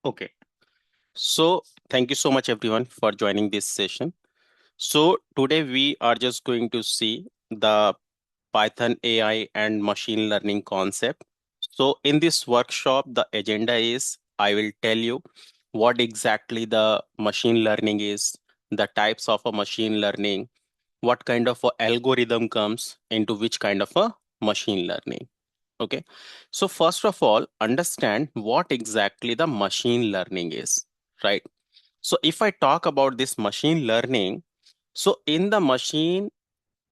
Okay, so thank you so much everyone for joining this session. So today we are just going to see the Python AI and machine learning concept. So in this workshop, the agenda is I will tell you what exactly the machine learning is, the types of a machine learning, what kind of a algorithm comes into which kind of a machine learning. Okay, so first of all, understand what exactly the machine learning is, right? So if I talk about this machine learning, so in the machine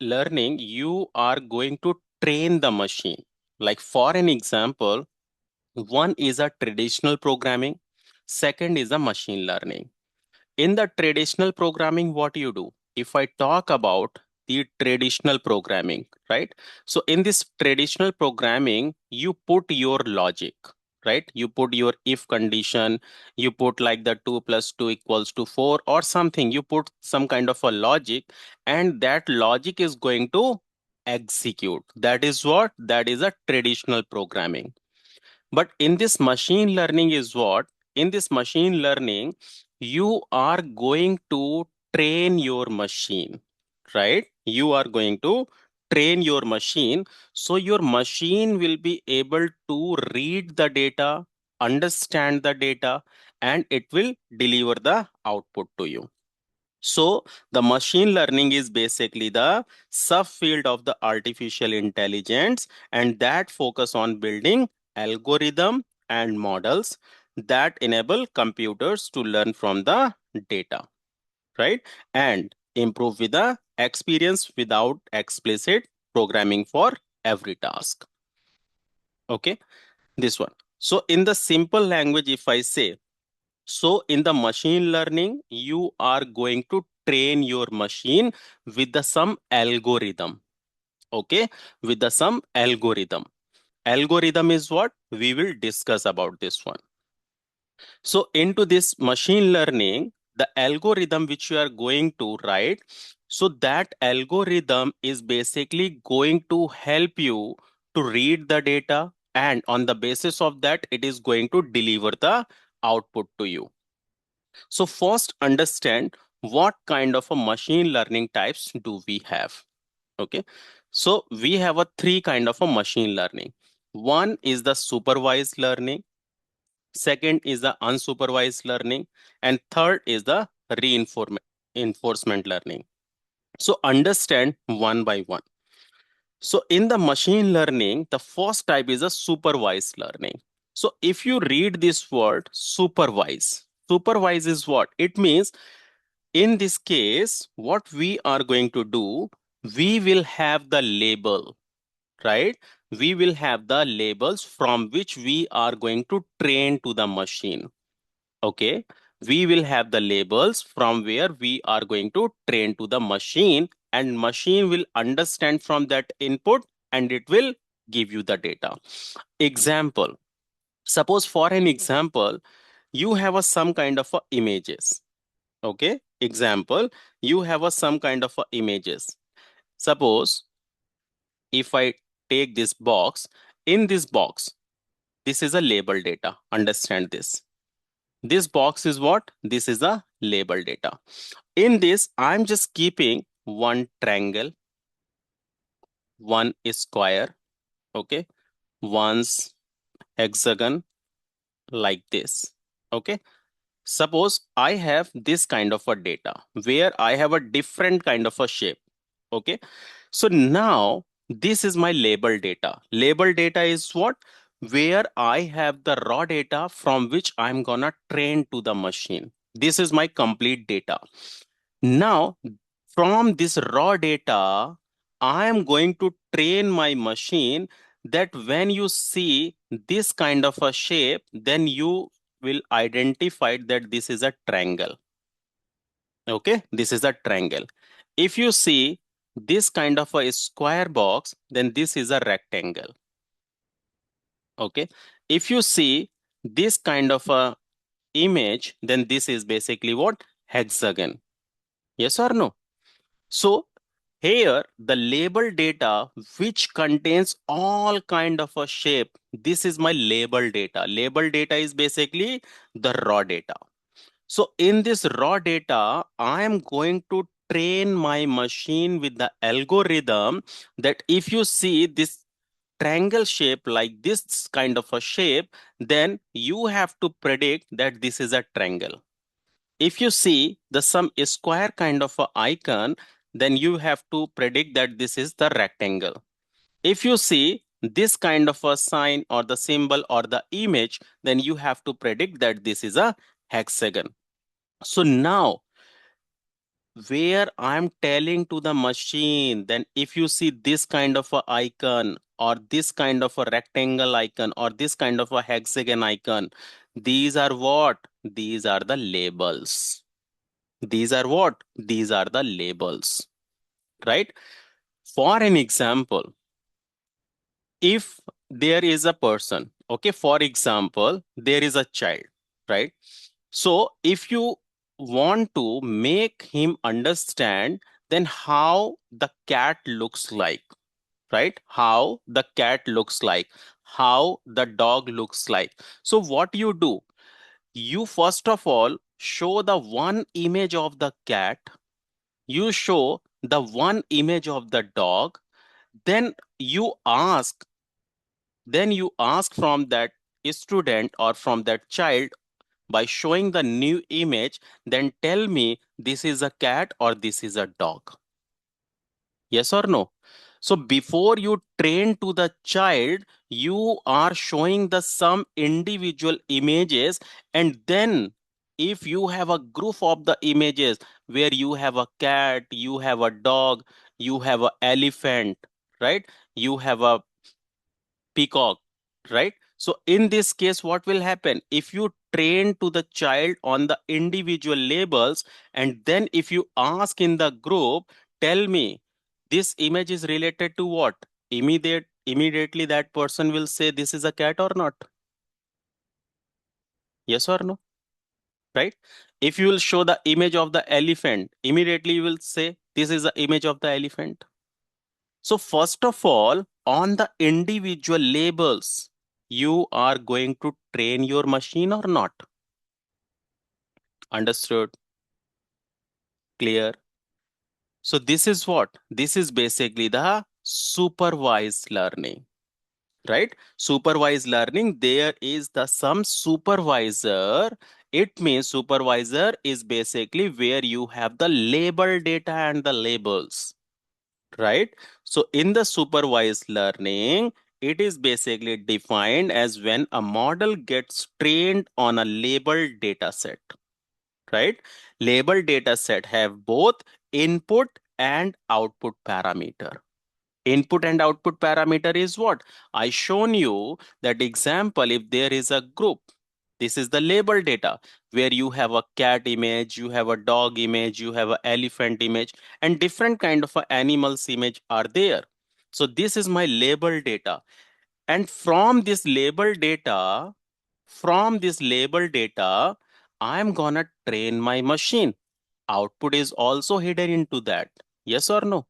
learning, you are going to train the machine. Like for an example, one is a traditional programming, second is a machine learning. In the traditional programming, what you do? If I talk about the traditional programming, right? So in this traditional programming, you put your logic, right? You put your if condition, you put like the 2 plus 2 equals to 4 or something. You put some kind of a logic, and that logic is going to execute. That is what? That is a traditional programming. But in this machine learning is what? In this machine learning, you are going to train your machine, right? You are going to train your machine. So your machine will be able to read the data, understand the data, and it will deliver the output to you. So the machine learning is basically the subfield of the artificial intelligence, and that focus on building algorithm and models that enable computers to learn from the data, right? And improve with the experience without explicit programming for every task. Okay, this one. So in the simple language, if I say, so in the machine learning, you are going to train your machine with the some algorithm. Okay, with the some algorithm. Algorithm is what we will discuss about this one. So into this machine learning, the algorithm which you are going to write, so that algorithm is basically going to help you to read the data, and on the basis of that, it is going to deliver the output to you. So first understand what kind of a machine learning types do we have. Okay. So we have a three kind of a machine learning. One is the supervised learning, second is the unsupervised learning, and third is the reinforcement learning. So understand one by one. So in the machine learning, the first type is a supervised learning. So if you read this word supervise is what? It means in this case, what we are going to do, we will have the label, right? We will have the labels from which we are going to train to the machine. Okay. We will have the labels from where we are going to train to the machine, and machine will understand from that input and it will give you the data. Example. Suppose for an example, you have a some kind of a images. Okay, example, you have a some kind of a images. Suppose if I take this box, in this box, this is a label data. Understand this. This box is what? This is a label data. In this, I'm just keeping one triangle, one square, okay, one's hexagon like this. Okay. Suppose I have this kind of a data where I have a different kind of a shape. Okay. So now this is my label data. Label data is what? Where I have the raw data from which I'm gonna train to the machine. This is my complete data. Now, from this raw data, I am going to train my machine that when you see this kind of a shape, then you will identify that this is a triangle. Okay, this is a triangle. If you see this kind of a square box, then this is a rectangle. Okay, if you see this kind of a image, then this is basically what? Hexagon. Yes or no? So Here, the label data, which contains all kind of a shape. This is my label data. Label data is basically the raw data. So in this raw data, I am going to train my machine with the algorithm that if you see this triangle shape like this kind of a shape, then you have to predict that this is a triangle. If you see the some square kind of a icon, then you have to predict that this is the rectangle. If you see this kind of a sign or the symbol or the image, then you have to predict that this is a hexagon. So now where I'm telling to the machine, then if you see this kind of a icon or this kind of a rectangle icon or this kind of a hexagon icon, these are what? These are the labels. These are what? These are the labels, right? For an example, if there is a person, okay, for example, there is a child, right? So if you want to make him understand, then how the cat looks like, right? How the cat looks like, how the dog looks like. So what you do, you first of all show the one image of the cat, you show the one image of the dog, then you ask, from that student or from that child by showing the new image, then tell me this is a cat or this is a dog. Yes or no? So before you train to the child, you are showing the some individual images, and then if you have a group of the images where you have a cat, you have a dog, you have a elephant, right? You have a peacock, right? So in this case, what will happen? If you train to the child on the individual labels, and then if you ask in the group, tell me this image is related to what? Immediately that person will say this is a cat or not. Yes or no? Right? If you will show the image of the elephant, immediately you will say this is the image of the elephant. So first of all, on the individual labels, you are going to train your machine or not? Understood? Clear? So this is what? This is basically the supervised learning, right? Supervised learning, there is the some supervisor. It means supervisor is basically where you have the label data and the labels, right? So in the supervised learning, it is basically defined as when a model gets trained on a labeled data set, right? Labeled data set have both input and output parameter. Input and output parameter is what? I shown you that example, if there is a group, this is the label data where you have a cat image, you have a dog image, you have an elephant image, and different kind of a animals image are there. So this is my label data. And from this label data, I'm gonna train my machine. Output is also hidden into that. Yes or no?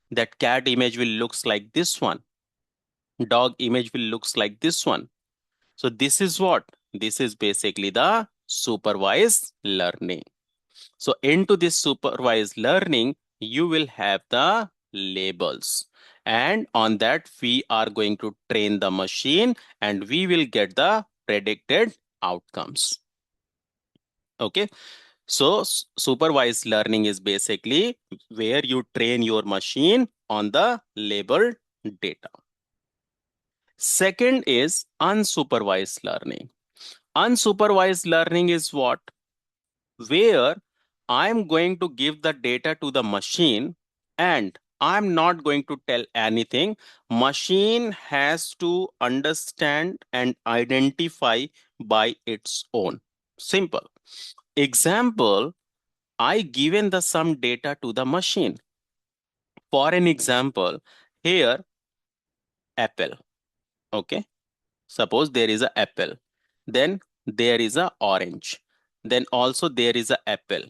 That cat image will looks like this one, dog image will looks like this one. So this is what? This is basically the supervised learning. So into this supervised learning, you will have the labels, and on that we are going to train the machine and we will get the predicted outcomes. Okay. So supervised learning is basically where you train your machine on the labeled data. Second is unsupervised learning. Unsupervised learning is what? Where I'm going to give the data to the machine and I'm not going to tell anything. Machine has to understand and identify by its own. Simple. Example, I given the some data to the machine. For an example, here apple. Okay. Suppose there is a apple, then there is a orange, then also there is a apple,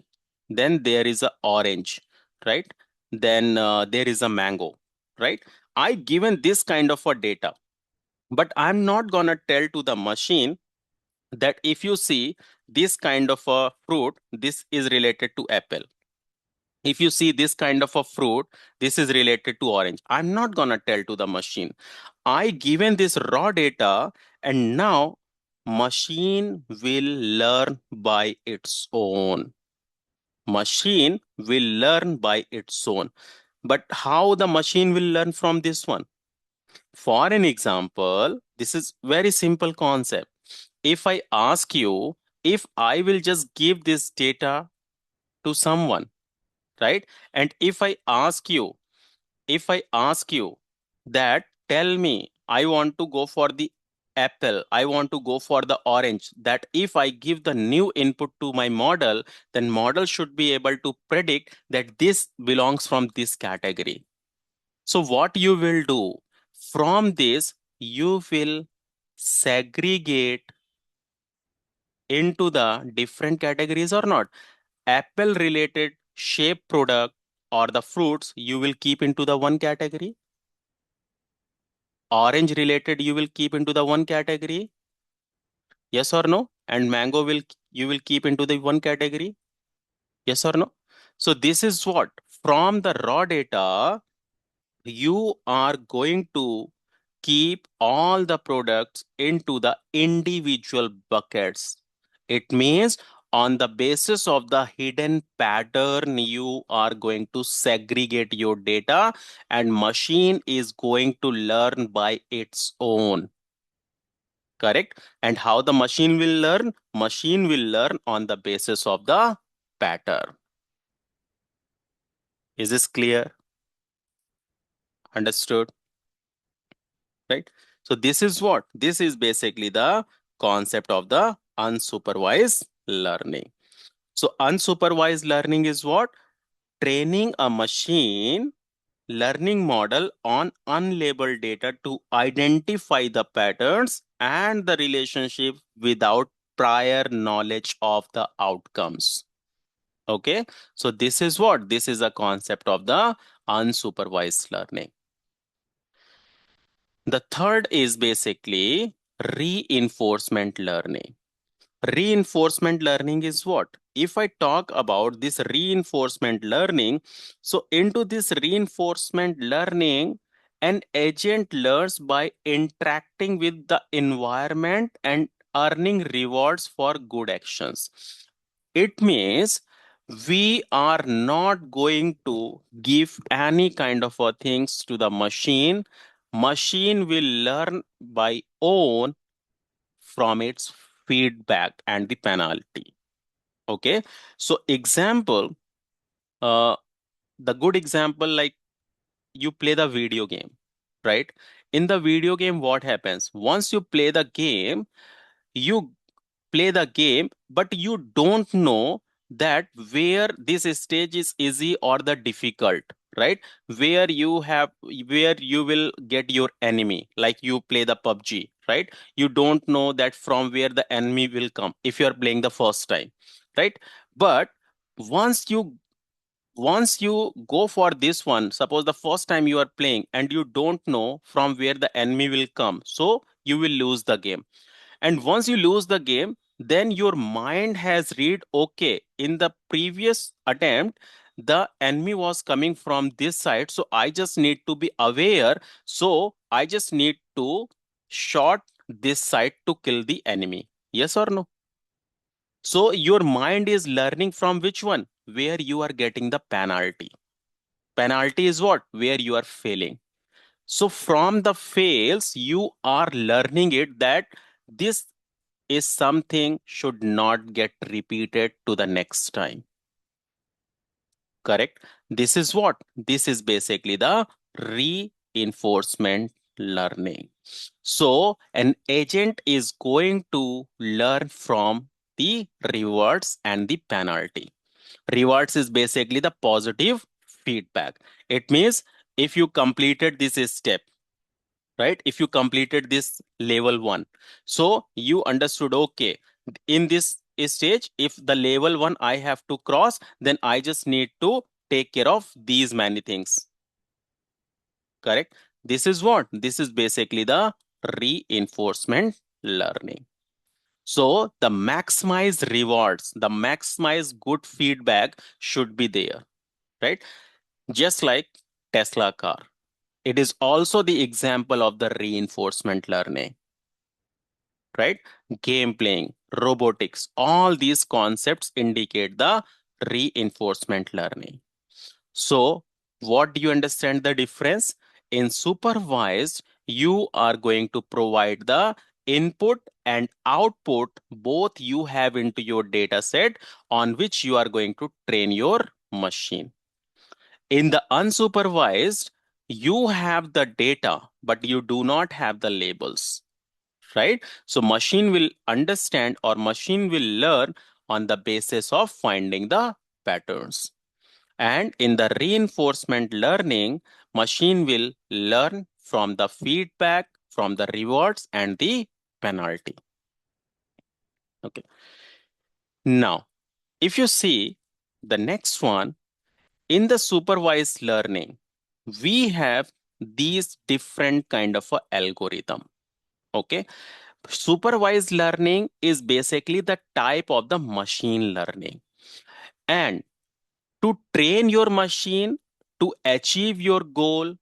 then there is a orange, right? then there is a mango, right? I given this kind of a data, but I'm not gonna tell to the machine that if you see this kind of a fruit, this is related to apple. If you see this kind of a fruit, this is related to orange. I'm not gonna tell to the machine. I given this raw data, and now machine will learn by its own. Machine will learn by its own. But how the machine will learn from this one? For an example, this is very simple concept. If I ask you, if I will just give this data to someone, right? And if I ask you that, tell me, I want to go for the apple, I want to go for the orange, that if I give the new input to my model, then model should be able to predict that this belongs from this category. So what you will do from this, you will segregate into the different categories or not. Apple related shape product or the fruits you will keep into the one category. Orange related you will keep into the one category. Yes or no? And mango will you will keep into the one category. Yes or no? So this is what from the raw data you are going to keep all the products into the individual buckets. It means on the basis of the hidden pattern, you are going to segregate your data and machine is going to learn by its own. Correct? And how the machine will learn? Machine will learn on the basis of the pattern. Is this clear? Understood? Right? So this is what? This is basically the concept of the unsupervised learning. So unsupervised learning is what? Training a machine learning model on unlabeled data to identify the patterns and the relationship without prior knowledge of the outcomes. Okay, so this is what? This is a concept of the unsupervised learning. The third is basically reinforcement learning. Reinforcement learning is what? If I talk about this reinforcement learning, so into this reinforcement learning, an agent learns by interacting with the environment and earning rewards for good actions. It means we are not going to give any kind of things to the machine. Machine will learn by own from its feedback and the penalty. Okay, so example, uh, the good example, like you play the video game, right? In the video game, what happens? Once you play the game, you play the game, but you don't know that where this stage is easy or the difficult, right? Where you will get your enemy, like you play the PUBG, right? You don't know that from where the enemy will come if you are playing the first time, right? But once you once you go for this one, suppose the first time you are playing and you don't know from where the enemy will come, so you will lose the game. And once you lose the game, then your mind has read, okay, in the previous attempt, the enemy was coming from this side. So I just need to be aware. So I just need to shot this side to kill the enemy. Yes or no? So your mind is learning from which one? Where you are getting the penalty. Penalty is what? Where you are failing. So from the fails, you are learning it that this is something should not get repeated to the next time. Correct? This is what? This is basically the reinforcement learning. So an agent is going to learn from the rewards and the penalty. Rewards is basically the positive feedback. It means if you completed this step, right? If you completed this level 1, so you understood, okay, in this stage, if the level 1 I have to cross, then I just need to take care of these many things. Correct? This is what? This is basically the reinforcement learning. So the maximize rewards, the maximize good feedback should be there, right? Just like Tesla car. It is also the example of the reinforcement learning, right? Game playing, robotics, all these concepts indicate the reinforcement learning. So, what do you understand the difference? In supervised, you are going to provide the input and output, both you have into your data set on which you are going to train your machine. In the unsupervised, you have the data, but you do not have the labels, right? So machine will understand or machine will learn on the basis of finding the patterns. And in the reinforcement learning, machine will learn from the feedback, from the rewards and the penalty. Okay. Now, if you see the next one, in the supervised learning, we have these different kind of a algorithm. Okay. Supervised learning is basically the type of the machine learning. And to train your machine to achieve your goal,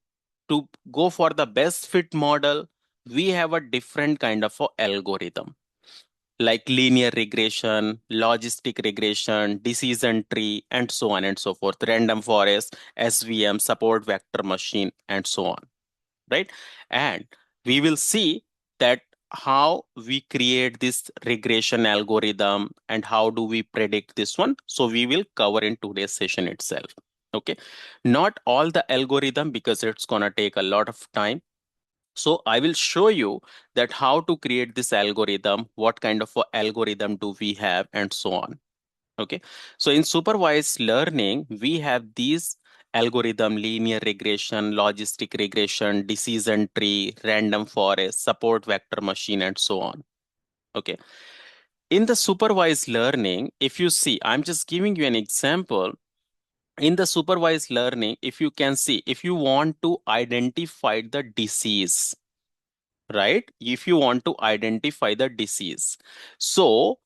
to go for the best fit model, we have a different kind of a algorithm like linear regression, logistic regression, decision tree, and so on and so forth, random forest, SVM, support vector machine, and so on, right? And we will see that how we create this regression algorithm and how do we predict this one. So we will cover in today's session itself. Okay. Not all the algorithm because it's gonna take a lot of time. So I will show you that how to create this algorithm, what kind of a algorithm do we have, and so on. Okay. So in supervised learning, we have these algorithm, linear regression, logistic regression, decision tree, random forest, support vector machine, and so on. Okay. In the supervised learning, if you see, I'm just giving you an example. In the supervised learning, if you can see, if you want to identify the disease, right? If you want to identify the disease, so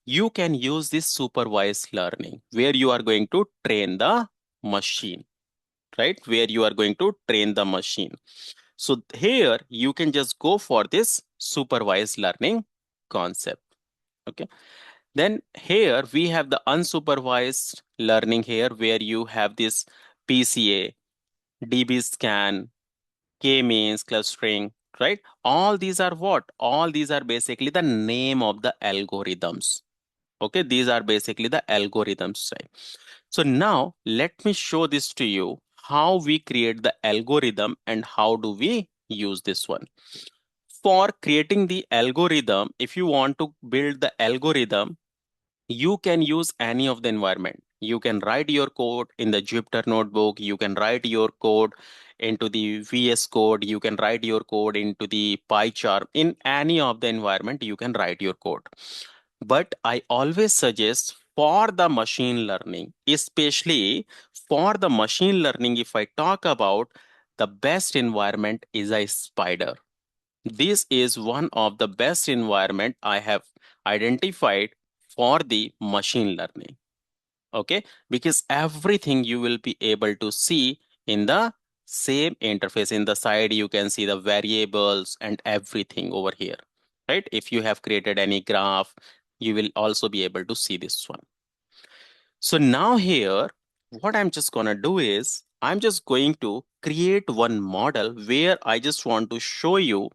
you can use this supervised learning where you are going to train the machine, right? Where you are going to train the machine. So here you can just go for this supervised learning concept. Okay. Then here we have the unsupervised learning here where you have this PCA, DB scan, K-means, clustering, right? All these are what? All these are basically the name of the algorithms. Okay, these are basically the algorithms, right? So now let me show this to you how we create the algorithm and how do we use this one. For creating the algorithm, if you want to build the algorithm, you can use any of the environment. You can write your code in the Jupyter notebook. You can write your code into the VS Code. You can write your code into the PyCharm. In any of the environment, you can write your code. But I always suggest for the machine learning, especially for the machine learning, if I talk about the best environment is a spider. This is one of the best environment I have identified for the machine learning. Okay, because everything you will be able to see in the same interface. In the side you can see the variables and everything over here, right? If you have created any graph, you will also be able to see this one. So now here, what I'm just gonna do is I'm just going to create one model where I just want to show you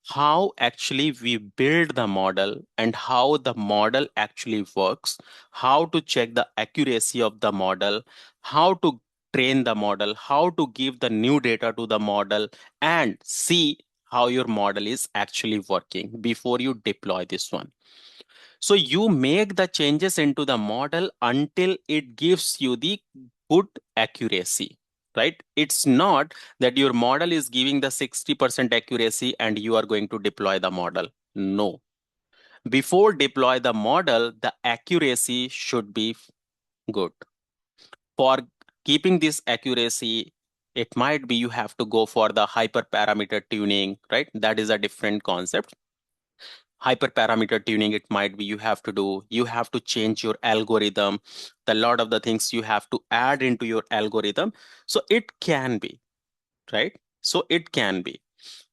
how actually we build the model and how the model actually works, how to check the accuracy of the model, how to train the model, how to give the new data to the model, and see how your model is actually working before you deploy this one. So you make the changes into the model until it gives you the good accuracy, right? It's not that your model is giving the 60% accuracy and you are going to deploy the model. No. Before deploy the model, the accuracy should be good. For keeping this accuracy, it might be you have to go for the hyperparameter tuning, right? That is a different concept. Hyperparameter tuning, it might be you have to change your algorithm, the lot of the things you have to add into your algorithm. So it can be, right? So it can be.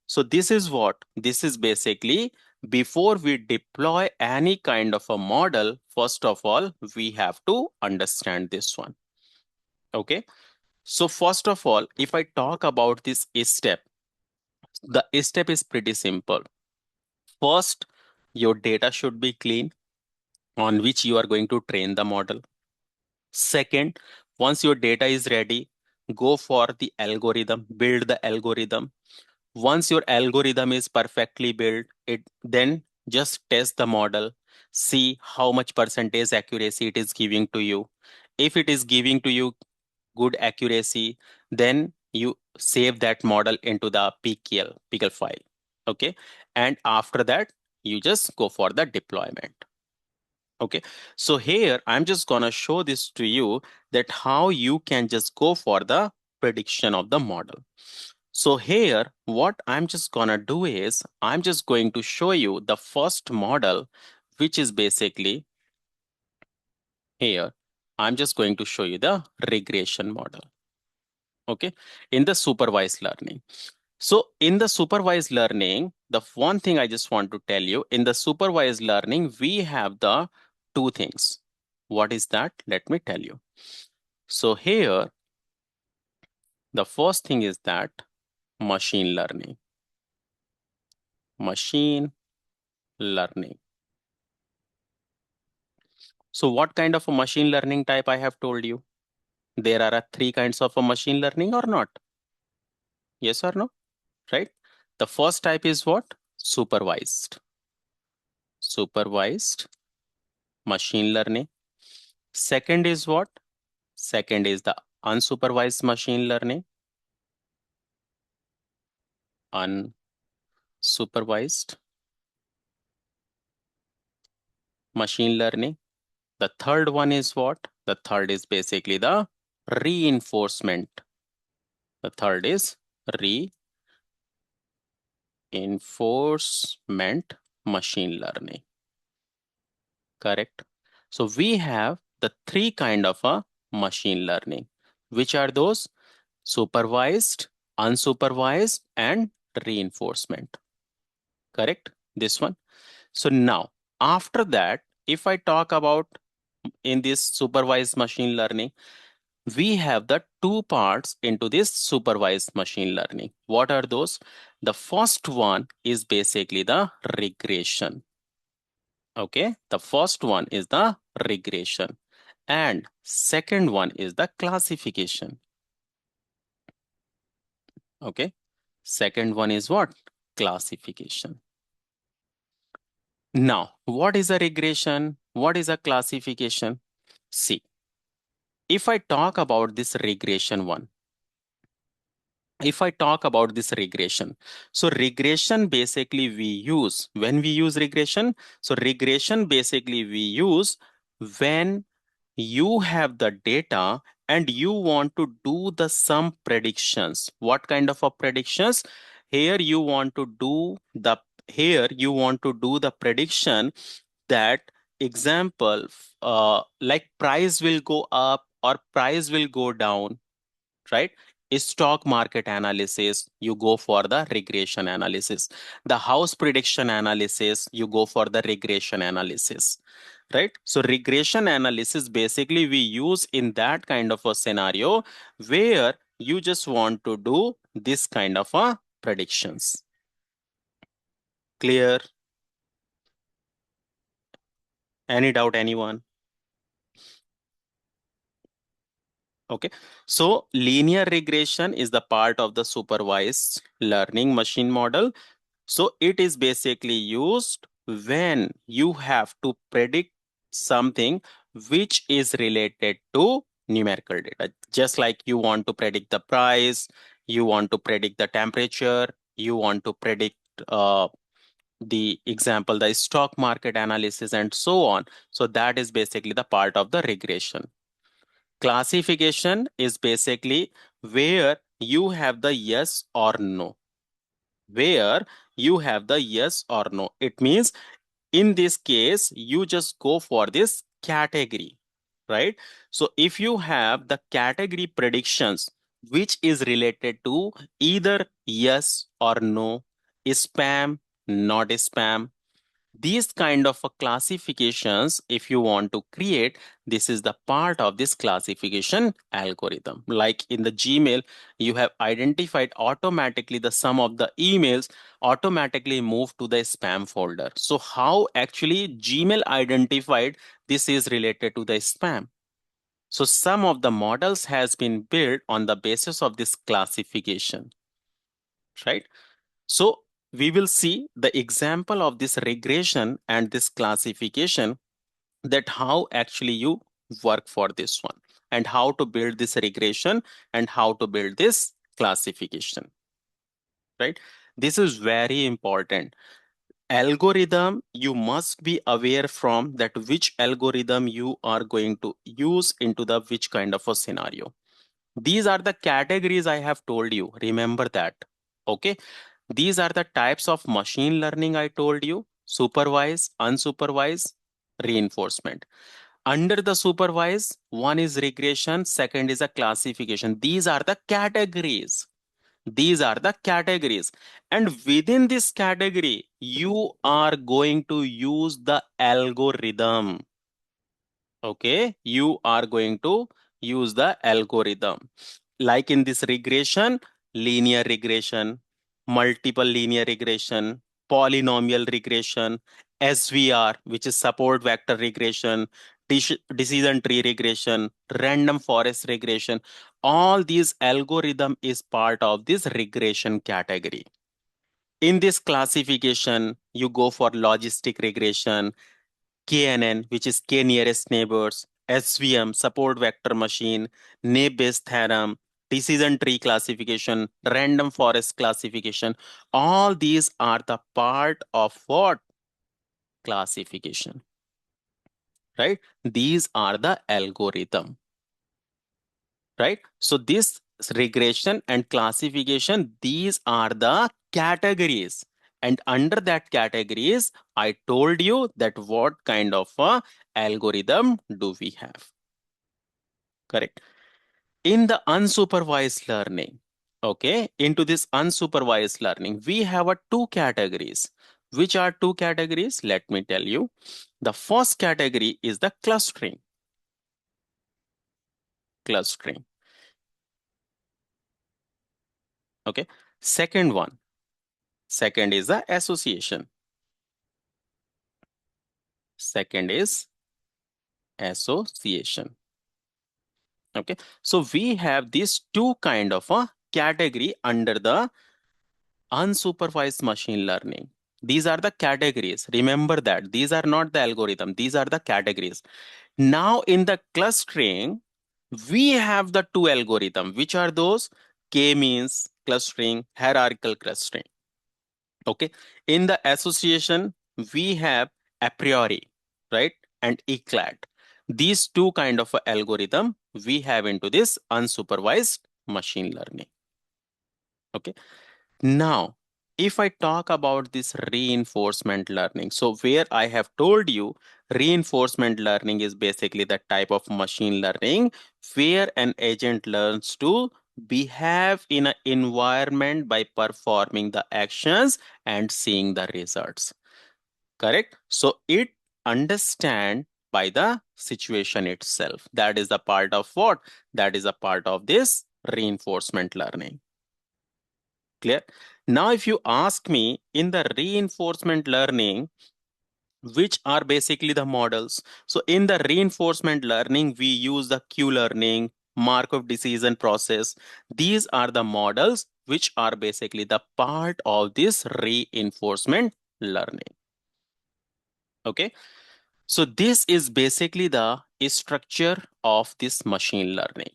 So this is basically, before we deploy any kind of a model, first of all, we have to understand this one. Okay. So first of all, if I talk about this step, the step is pretty simple. First, your data should be clean on which you are going to train the model. Second, once your data is ready, go for the algorithm, build the algorithm. Once your algorithm is perfectly built, it then just test the model, see how much percentage accuracy it is giving to you. If it is giving to you good accuracy, then you save that model into the PKL file. Okay. And after that, you just go for the deployment. Okay. So here, I'm just going to show this to you that how you can just go for the prediction of the model. So here, what I'm just going to do is I'm just going to show you the first model, which is basically here. I'm just going to show you the regression model. Okay. In the supervised learning. So in the supervised learning, the one thing I just want to tell you, in the supervised learning, we have the two things. What is that? Let me tell you. So here, the first thing is that machine learning. Machine learning. So what kind of a machine learning type I have told you? There are three kinds of a machine learning or not? Yes or no? Right? The first type is what? Supervised. Supervised machine learning. Second is what? Second is the unsupervised machine learning. Unsupervised machine learning. The third one is what? The third is basically the reinforcement. The third is reinforcement machine learning. Correct. So we have the three kind of a machine learning. Which are those? Supervised, unsupervised, and reinforcement. Correct? This one. So now, after that, if I talk about in this supervised machine learning, we have the two parts into this supervised machine learning. What are those? The first one is basically the regression. Okay, the first one is the regression, and second one is the classification. Okay, second one is what? Classification. Now, what is a regression? What is a classification? See, if I talk about this regression one, if I talk about this regression, so regression basically we use when we use regression. So regression basically we use when you have the data and you want to do the some predictions. What kind of a predictions? Here you want to do the prediction that example like price will go up or price will go down, right? Stock market analysis, you go for the regression analysis. The house prediction analysis, you go for the regression analysis, right? So regression analysis basically we use in that kind of a scenario where you just want to do this kind of a predictions. Clear? Any doubt, anyone? Okay, so linear regression is the part of the supervised learning machine model. So it is basically used when you have to predict something which is related to numerical data. Just like you want to predict the price, you want to predict the temperature, you want to predict the example, the stock market analysis and so on. So that is basically the part of the regression. Classification is basically where you have the yes or no. Where you have the yes or no. It means in this case, you just go for this category, right? So if you have the category predictions, which is related to either yes or no, spam, not spam, these kind of classifications, if you want to create, this is the part of this classification algorithm. Like in the Gmail, you have identified automatically the sum of the emails automatically move to the spam folder. So how actually Gmail identified this is related to the spam? So some of the models has been built on the basis of this classification, right? So we will see the example of this regression and this classification, that how actually you work for this one and how to build this regression and how to build this classification, right? This is very important. Algorithm, you must be aware from that which algorithm you are going to use into the which kind of a scenario. These are the categories I have told you. Remember that. Okay. These are the types of machine learning I told you: supervised, unsupervised, reinforcement. Under the supervised, one is regression, second is a classification. These are the categories. These are the categories. And within this category, you are going to use the algorithm. Okay, you are going to use the algorithm. Like in this regression, linear regression, multiple linear regression, polynomial regression, SVR, which is support vector regression, decision tree regression, random forest regression. All these algorithm is part of this regression category. In this classification, you go for logistic regression, KNN, which is K nearest neighbors, SVM, support vector machine, naive-Bayes theorem, decision tree classification, random forest classification. All these are the part of what? Classification, right? These are the algorithm, right? So this regression and classification, these are the categories. And under that categories, I told you that what kind of a algorithm do we have. Correct. In the unsupervised learning, okay, into this unsupervised learning, we have a two categories. Which are two categories? Let me tell you. The first category is the clustering. Clustering. Okay. Second one. Second is the association. Second is association. Okay. So we have these two kind of a category under the unsupervised machine learning. These are the categories. Remember that. These are not the algorithm. These are the categories. Now in the clustering, we have the two algorithm. Which are those? K-means clustering, hierarchical clustering. Okay. In the association, we have a priori, right? And eclat. These two kind of a algorithm we have into this unsupervised machine learning. Okay. Now, if I talk about this reinforcement learning, so where I have told you reinforcement learning is basically the type of machine learning where an agent learns to behave in an environment by performing the actions and seeing the results. Correct? So it understand by the situation itself. That is the part of what? That is a part of this reinforcement learning. Clear? Now, if you ask me in the reinforcement learning, which are basically the models? So in the reinforcement learning, we use the Q-learning, Markov decision process. These are the models which are basically the part of this reinforcement learning. Okay. So this is basically the structure of this machine learning.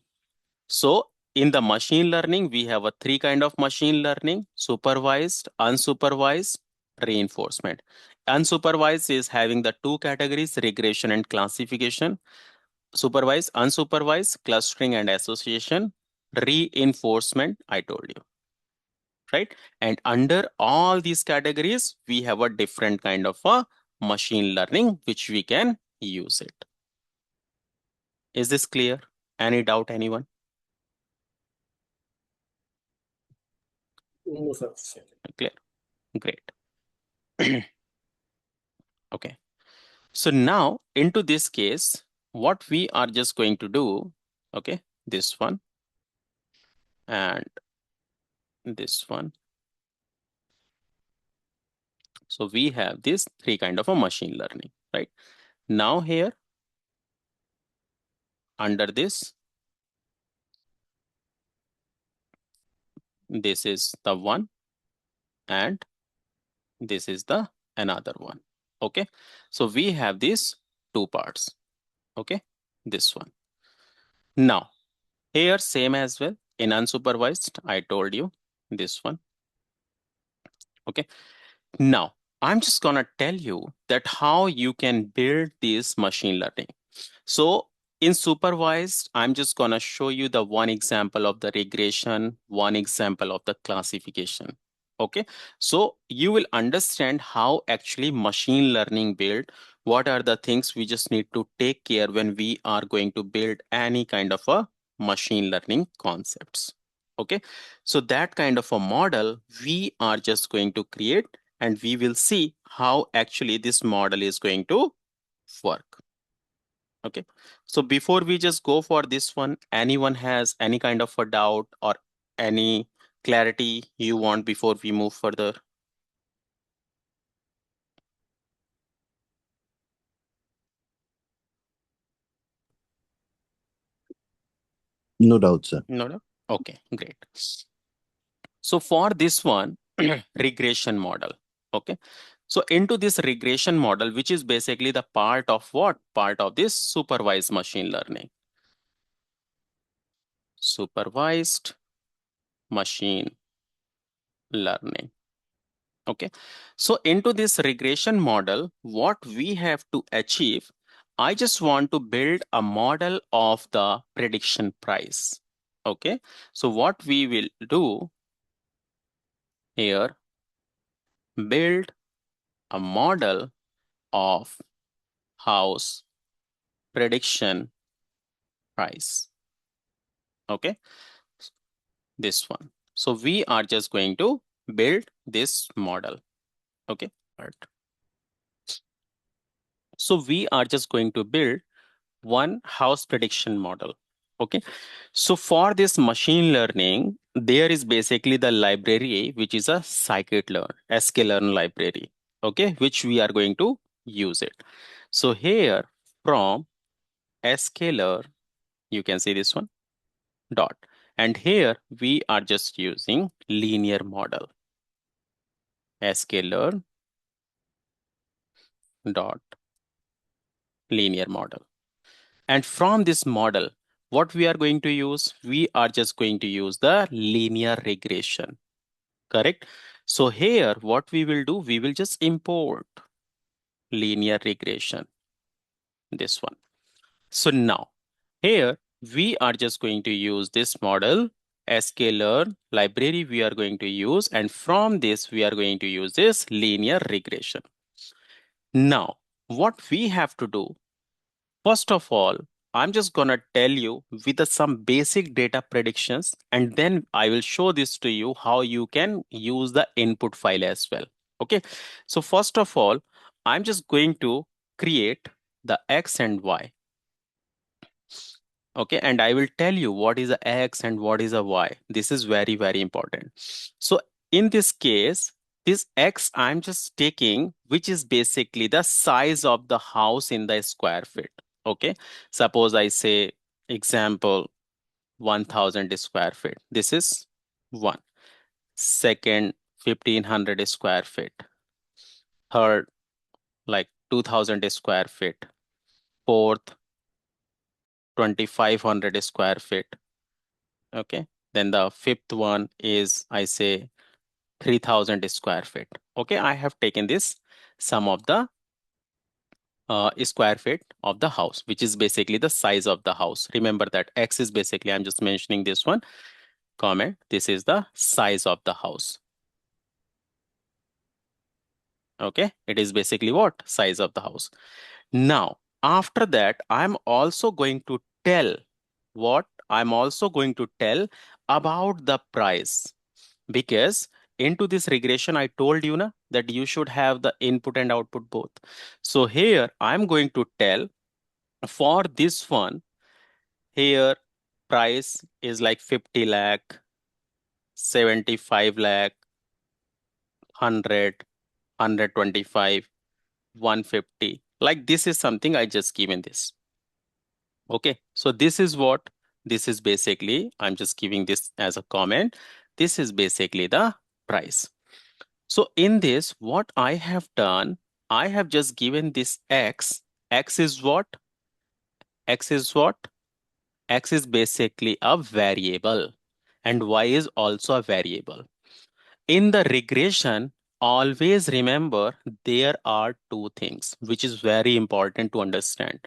So in the machine learning, we have a three kind of machine learning: supervised, unsupervised, reinforcement. Unsupervised is having the two categories, regression and classification. supervised, unsupervised, clustering and association, reinforcement, I told you, right? And under all these categories, we have a different kind of a machine learning which we can use it. Is this clear? Any doubt, anyone? No, sir. Clear. Great. Okay. So now into this case, what we are just going to do, okay, this one and this one. So we have this three kind of a machine learning, right? Now here under this is the one and this is the another one. Okay. So we have these two parts. Okay. This one. Now here same as well in unsupervised, I told you this one. Okay. Now I'm just gonna tell you that how you can build this machine learning. So in supervised, I'm just gonna show you the one example of the regression, one example of the classification. Okay, so you will understand how actually machine learning build, what are the things we just need to take care when we are going to build any kind of a machine learning concepts. Okay, so that kind of a model we are just going to create and we will see how actually this model is going to work. Okay, so before we just go for this one, anyone has any kind of a doubt or any clarity you want before we move further? No doubt, sir. No, no. Okay, great. So for this one, regression model. Okay, so into this regression model, which is basically the part of what? Part of this supervised machine learning. Supervised machine learning. Okay, so into this regression model, what we have to achieve, I just want to build a model of the prediction price. Okay, so what we will do here, build a model of house prediction price. Okay, this one. So we are just going to build this model. Okay, so we are just going to build one house prediction model. Okay, so for this machine learning, there is basically the library, which is a scikit-learn, sklearn library, okay, which we are going to use it. So here from sklearn, you can see this one dot, and here we are just using linear model, sklearn dot linear model. And from this model, what we are going to use? We are just going to use the linear regression, correct? So here, what we will do, we will just import linear regression, this one. So now, here, we are just going to use this model, sklearn library we are going to use, and from this, we are going to use this linear regression. Now, what we have to do, first of all, I'm just gonna tell you with some basic data predictions, and then I will show this to you how you can use the input file as well. Okay, so first of all, I'm just going to create the X and Y. Okay, and I will tell you what is a X and what is a Y. This is very, very important. So in this case, this X I'm just taking, which is basically the size of the house in the square feet. Okay, suppose I say example 1000 square feet. This is one. Second, 1500 square feet. Third, like 2000 square feet. Fourth, 2500 square feet. Okay, then the fifth one is I say 3000 square feet. Okay, I have taken this some of the square feet of the house, which is basically the size of the house. Remember that X is basically, I'm just mentioning this one comment. This is the size of the house. Okay, it is basically what? Size of the house. Now, after that, I'm also going to tell what? I'm also going to tell about the price, because into this regression, I told you na, that you should have the input and output both. So here I'm going to tell for this one, here price is like 50 lakh, 75 lakh, 100, 125, 150. Like this is something I just given this. Okay, so this is what, this is basically, I'm just giving this as a comment. This is basically the price. So in this, what I have done, I have just given this X. X is what? X is what? X is basically a variable and Y is also a variable. In the regression, always remember there are two things which is very important to understand.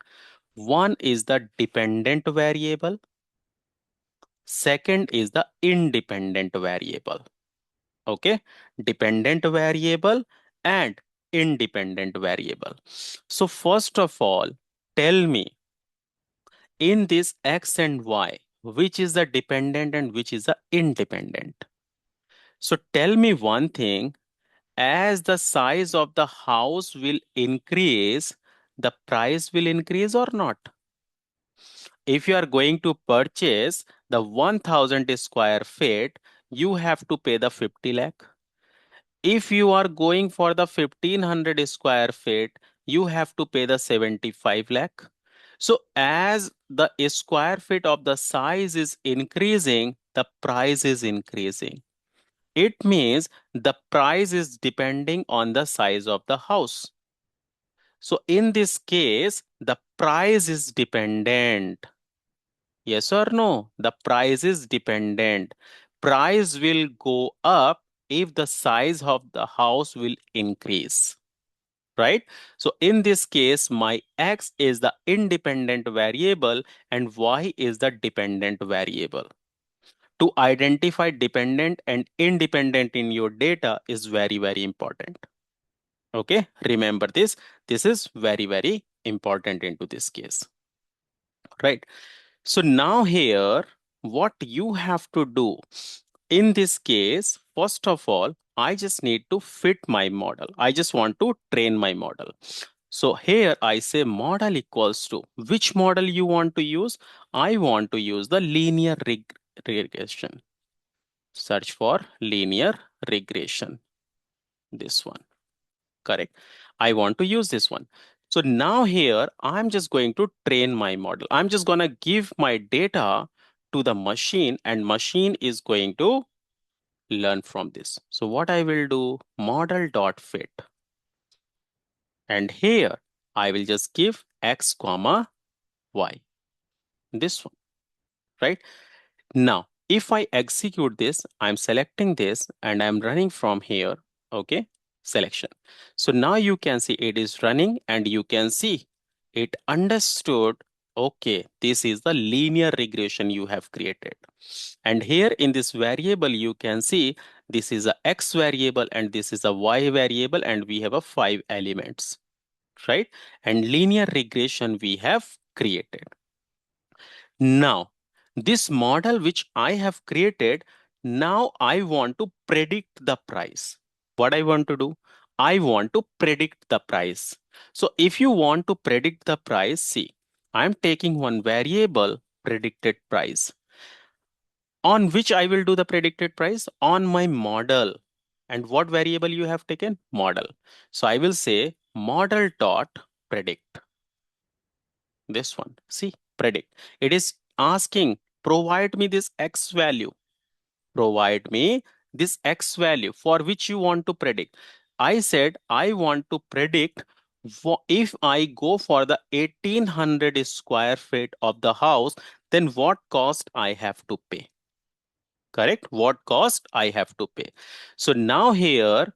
One is the dependent variable. Second is the independent variable. Okay, dependent variable and independent variable. So first of all, tell me in this X and Y, which is the dependent and which is the independent. So tell me one thing, as the size of the house will increase, the price will increase or not? If you are going to purchase the 1000 square feet, you have to pay the 50 lakh. If you are going for the 1500 square feet, you have to pay the 75 lakh. So as the square feet of the size is increasing, the price is increasing. It means the price is depending on the size of the house. So in this case, the price is dependent. Yes or no? The price is dependent. Price will go up if the size of the house will increase, right? So in this case, my X is the independent variable and Y is the dependent variable. To identify dependent and independent in your data is very, very important. Okay, remember this. This is very, very important into this case, right? So now here, what you have to do in this case, first of all, I just need to fit my model. I just want to train my model. So here I say model equals to which model you want to use? I want to use the linear regression. Search for linear regression. This one, correct. I want to use this one. So now here, I'm just going to train my model. I'm just going to give my data to the machine and machine is going to learn from this. So what I will do, model.fit. And here I will just give X comma Y. This one, right? Now, if I execute this, I'm selecting this and I'm running from here. Okay, selection. So now you can see it is running and you can see it understood. Okay, this is the linear regression you have created. And here in this variable, you can see this is a X variable and this is a Y variable and we have a 5 elements, right? And linear regression we have created. Now, this model which I have created, now I want to predict the price. What I want to do? I want to predict the price. So if you want to predict the price, see, I'm taking one variable, predicted price. On which I will do the predicted price? On my model. And what variable you have taken? Model. So I will say model dot predict. This one, see, predict. It is asking, provide me this X value. Provide me this X value for which you want to predict. I said, I want to predict if I go for the 1800 square feet of the house, then what cost I have to pay. Correct? What cost I have to pay. So now here,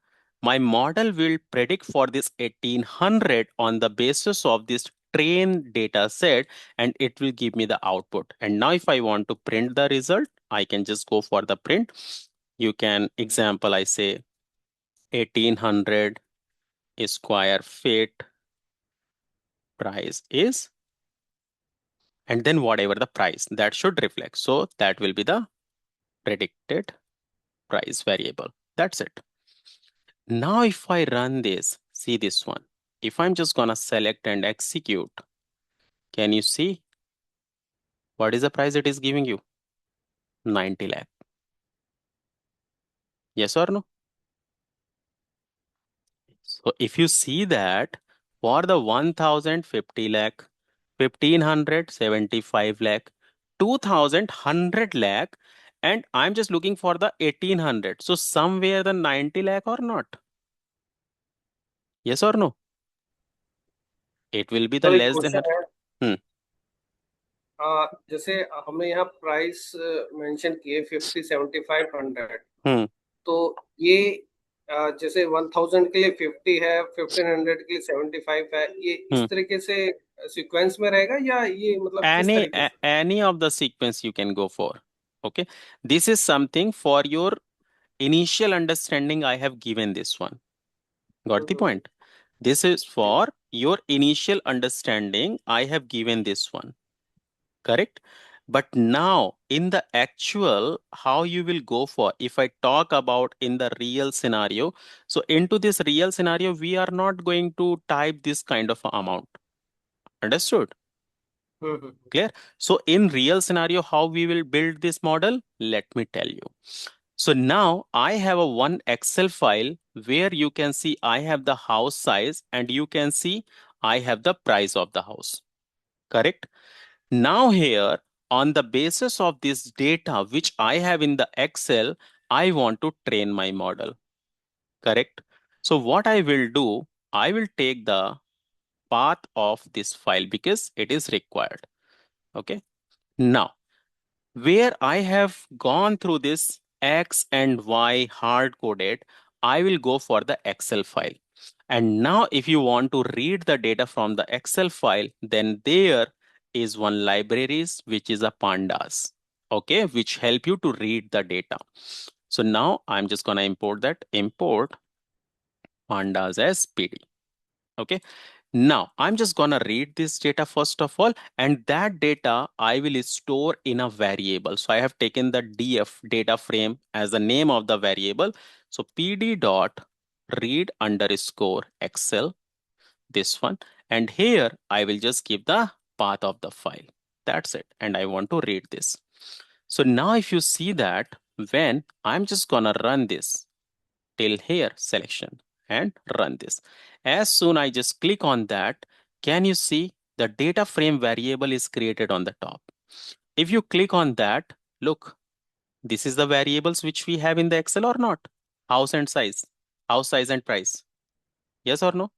My model will predict for this 1800 on the basis of this train data set, and it will give me the output. And now if I want to print the result, I can just go for the print. You can example, I say 1800 square feet price is, and then whatever the price that should reflect. So that will be the predicted price variable. That's it. Now if I run this, see this one. If I'm just gonna select and execute, can you see what is the price it is giving you? 90 lakh. Yes or no? So if you see that for the 1050 lakh, 1575 lakh, 2100 lakh, and I'm just looking for the 1800. So somewhere the 90 lakh or not? Yes or no? It will be the तो एक less than question 100. है। Hmm. जैसे हमने यहाँ price mention किए 50, 75, 100। Hmm. तो ये जैसे 1000 के लिए 50 है, 1500 के लिए 75 है, ये Hmm. इस तरीके से सीक्वेंस में रहेगा या ये मतलब किस तरीके से? Any of the sequence you can go for. Okay. This is something for your initial understanding. I have given this one. Got the hmm, point? This is G. for your initial understanding. I have given this one. Correct? But now in the actual, how you will go for, if I talk about in the real scenario, so into this real scenario, we are not going to type this kind of amount. Understood? Hmm, Clear? So in real scenario, how we will build this model? Let me tell you. So now I have a one Excel file where you can see I have the house size and you can see I have the price of the house. Correct? Now here, on the basis of this data which I have in the Excel, I want to train my model. Correct? So what I will do, I will take the path of this file because it is required. Okay. Now, where I have gone through this X and Y hard coded, I will go for the Excel file. And now if you want to read the data from the Excel file, then there is one libraries, which is a pandas, okay, which help you to read the data. So now I'm just going to import that, import pandas as PD. Okay. Now, I'm just gonna read this data first of all, and that data I will store in a variable. So I have taken the df data frame as the name of the variable. So pd dot read underscore excel, this one. And here I will just give the path of the file. That's it. And I want to read this. So now if you see that when I'm just gonna run this, till here selection and run this. As soon I just click on that, can you see the data frame variable is created on the top? If you click on that, look, this is the variables which we have in the Excel or not? House and size, house size and price. Yes or no?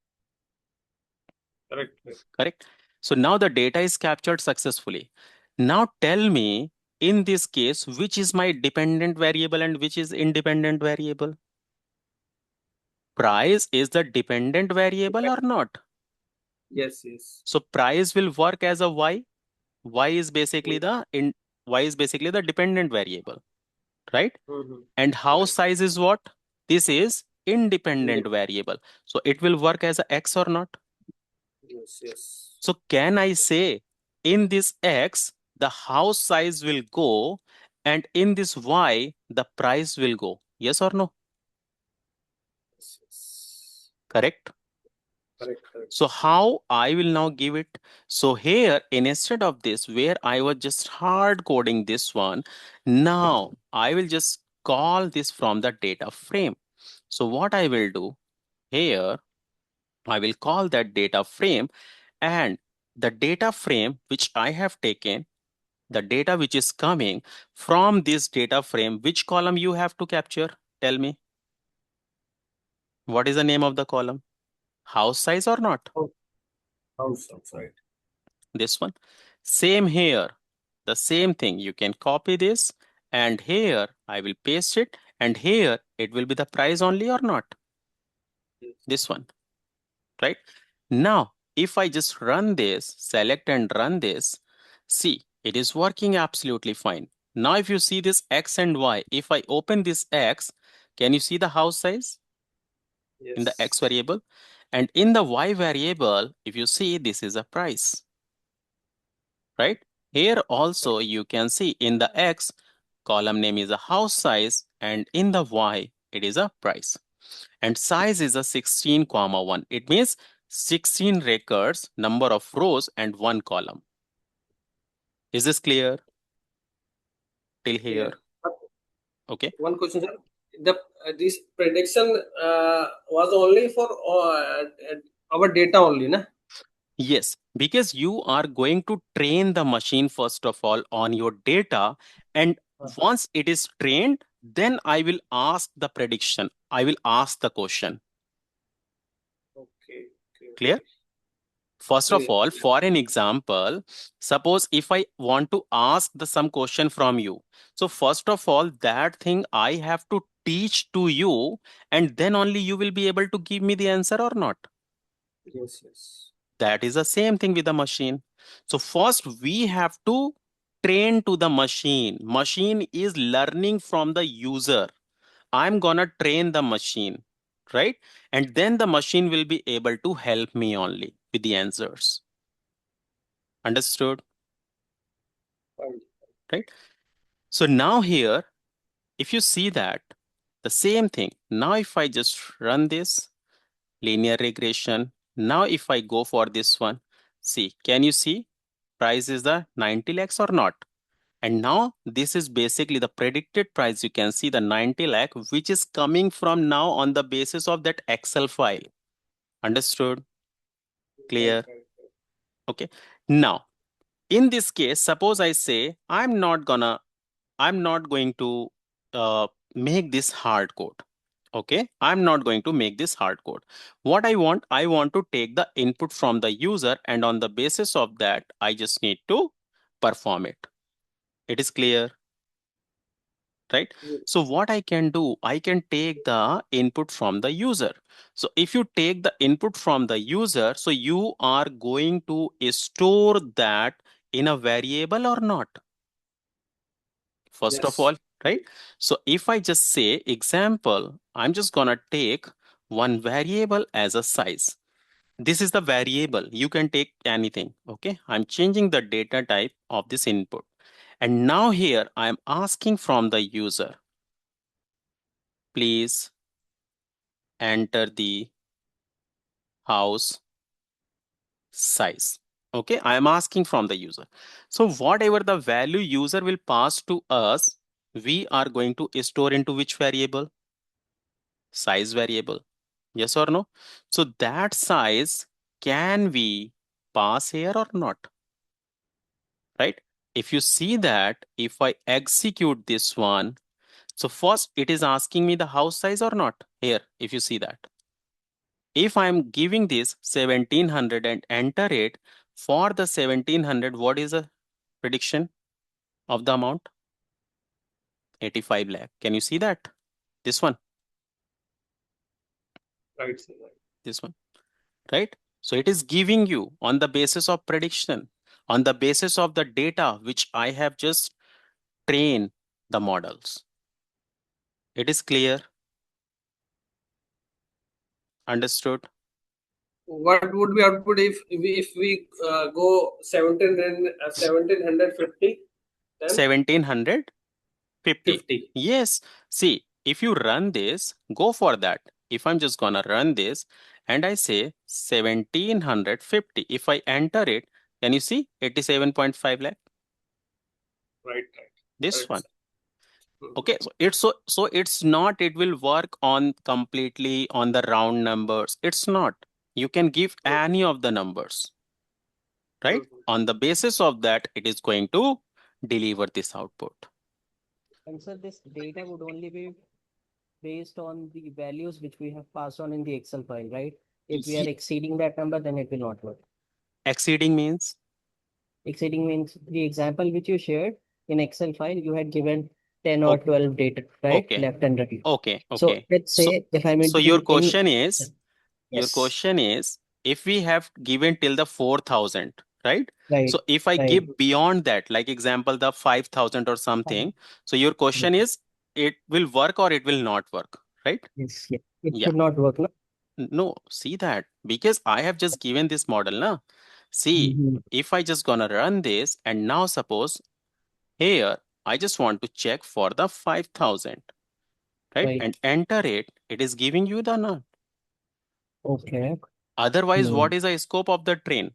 Correct. Correct. So now the data is captured successfully. Now tell me, in this case, which is my dependent variable and which is independent variable? Price is the dependent variable or not? Yes, yes. So price will work as a y. Y is basically the y is basically the dependent variable, right? And house right. size is what? This is independent variable. So it will work as a x or not? Yes, yes. So can I say in this x, the house size will go, and in this y, the price will go? Yes or no? Correct? Correct, correct. So how I will now give it? So here, instead of this, where I was just hard coding this one, now I will just call this from the data frame. So what I will do here, I will call that data frame, and the data frame which I have taken, the data which is coming from this data frame, which column you have to capture? Tell me, what is the name of the column? House size or not? House, right. This one. Same here. The same thing. You can copy this, and here I will paste it, and here it will be the price only or not? This one, right? Now, if I just run this, select and run this, see, it is working absolutely fine. Now, if you see this X and Y, if I open this X, can you see the house size in the X Yes. variable? And in the Y variable, if you see, this is a price, right? Here also, you can see in the X, column name is a house size, and in the Y, it is a price. And size is a 16 comma 1. It means 16 records, number of rows, and one column. Is this clear till here? Clear. Okay. One question, sir. This prediction was only for our data only, na? Yes, because you are going to train the machine first of all on your data. And once it is trained, then I will ask the prediction. I will ask the question. Okay. Clear? First of Clear. all, for an example, suppose if I want to ask some question from you. So first of all, that thing I have to teach to you, and then only you will be able to give me the answer or not. Yes. That is the same thing with the machine. So first we have to train to the machine. Machine is learning from the user. I'm gonna train the machine, right? And then the machine will be able to help me only with the answers. Understood? Fine. Right? So now here, if you see that, the same thing. Now if I just run this linear regression, now if I go for this one, see, can you see price is the 90 lakhs or not? And now this is basically the predicted price. You can see the 90 lakh, which is coming from now on the basis of that Excel file. Understood? Clear? Right. Okay. Now, in this case, suppose I say, I'm not going to make this hard code. Okay. I'm not going to make this hard code. What I want to take the input from the user, and on the basis of that, I just need to perform it. It is clear? Right? So what I can do, I can take the input from the user. So if you take the input from the user, so you are going to store that in a variable or not? First of Yes. all, right? So if I just say example, I'm just gonna take one variable as a size. This is the variable. You can take anything. Okay. I'm changing the data type of this input. And now here I'm asking from the user, please enter the house size. Okay, I am asking from the user. So whatever the value user will pass to us, we are going to store into which variable? Size variable. Yes or no? So that size, can we pass here or not? Right? If you see that, if I execute this one, so first it is asking me the house size or not? Here, if you see that. If I'm giving this 1700 and enter it, for the 1700, what is the prediction of the amount? 85 lakh. Can you see that? This one, Right. this one, right? So it is giving you on the basis of prediction, on the basis of the data which I have just trained the models. It is clear? Understood? What would be output if we go 1750? Then 1750. 50. Yes. See, if you run this, go for that. If I'm just gonna run this and I say 1750, if I enter it, can you see 87.5 lakh? Right. This Correct, one. sir. Okay, so it's not, it will work on completely on the round numbers. It's not. You can give any of the numbers, right? On the basis of that, it is going to deliver this output. And so this data would only be based on the values which we have passed on in the Excel file, right? If we are exceeding that number, then it will not work. Exceeding means? Exceeding means the example which you shared in Excel file, you had given 10 or Okay. 12 data, right? Okay. Left and right. Okay. So Okay. let's say if I'm So your entering any, question is, Your Yes. question is, if we have given till the 4,000, right? Right. So if I Right. give beyond that, like example, the 5,000 or something, so your question is, it will work or it will not work, right? Yes. Yeah. It Yeah. should not work, no? No, see that, because I have just given this model, na? See, Mhm. if I just gonna run this, and now suppose here, I just want to check for the 5,000, right? Right. And enter it, it is giving you the none. Okay. Otherwise, Hmm. what is the scope of the train?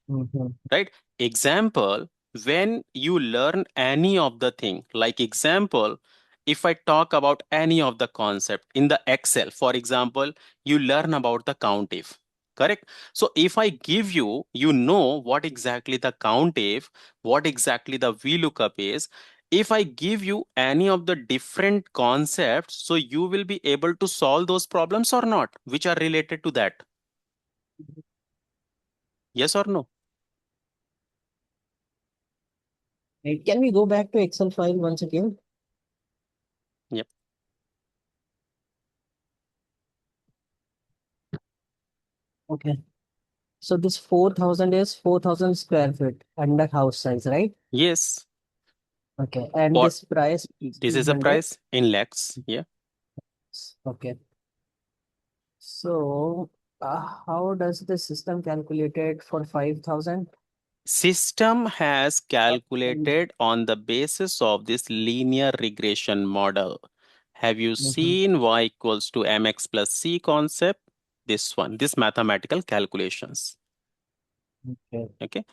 Mhm. Right? Example, when you learn any of the thing, like example, if I talk about any of the concept in the Excel, for example, you learn about the COUNTIF, correct? So if I give you, you know what exactly the COUNTIF, what exactly the VLOOKUP is. If I give you any of the different concepts, so you will be able to solve those problems or not, which are related to that. Yes or no? Right. Can we go back to Excel file once again? Yep. Okay. So this 4,000 is 4,000 square feet under house size, right? Yes. Okay. And What? this price is This is a 200. price in lakhs. Yeah. Okay. So how does the system calculate it for 5,000? System has And calculated on the basis of this linear regression model. Have you Mhm. seen y equals to mx plus c concept? This one, this mathematical calculations. Okay. Okay.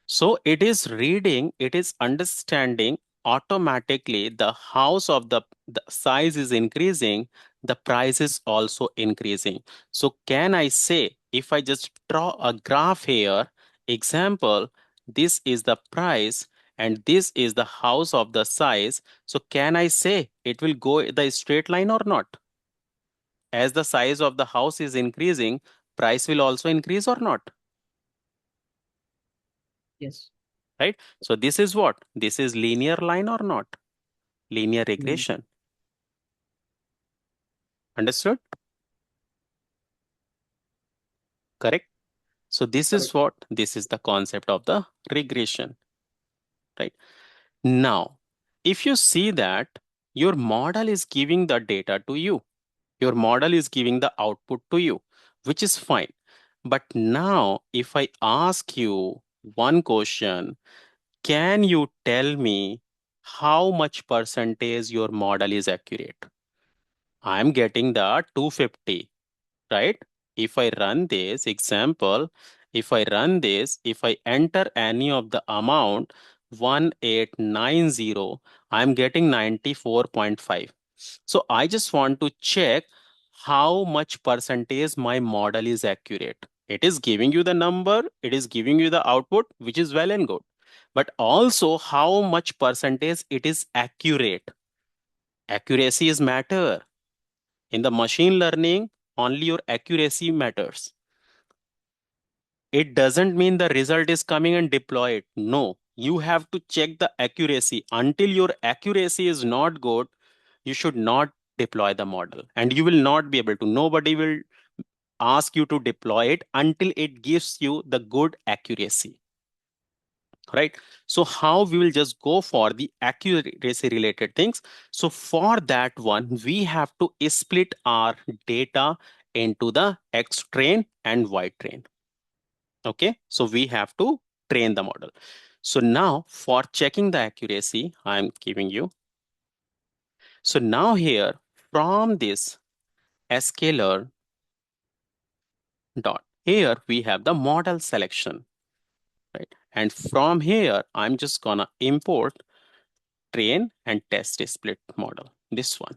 So it is reading, it is understanding automatically the house of the size is increasing, the price is also increasing. So can I say, if I just draw a graph here, example, this is the price and this is the house of the size. So can I say it will go the straight line or not? As the size of the house is increasing, price will also increase or not? Yes. Right? So this is what? This is linear line or not? Linear Mm. regression. Understood? Correct? So this is Correct. what? This is the concept of the regression. Right? Now, if you see that your model is giving the data to you, your model is giving the output to you, which is fine. But now, if I ask you one question, can you tell me how much percentage your model is accurate? I'm getting the 250, right? If I run this example, if I run this, if I enter any of the amount 1890, I'm getting 94.5. So I just want to check how much percentage my model is accurate. It is giving you the number, it is giving you the output, which is well and good. But also how much percentage it is accurate. Accuracy is matter. In the machine learning, only your accuracy matters. It doesn't mean the result is coming and deploy it. No, you have to check the accuracy. Until your accuracy is not good, you should not deploy the model. And you will not be able to. Nobody will ask you to deploy it until it gives you the good accuracy. Right? So how we will just go for the accuracy related things. So for that one, we have to split our data into the X train and Y train. Okay, so we have to train the model. So now for checking the accuracy, I'm giving you. So now here from this sklearn dot, here we have the model selection, right? And from here, I'm just gonna import train and test split model, this one.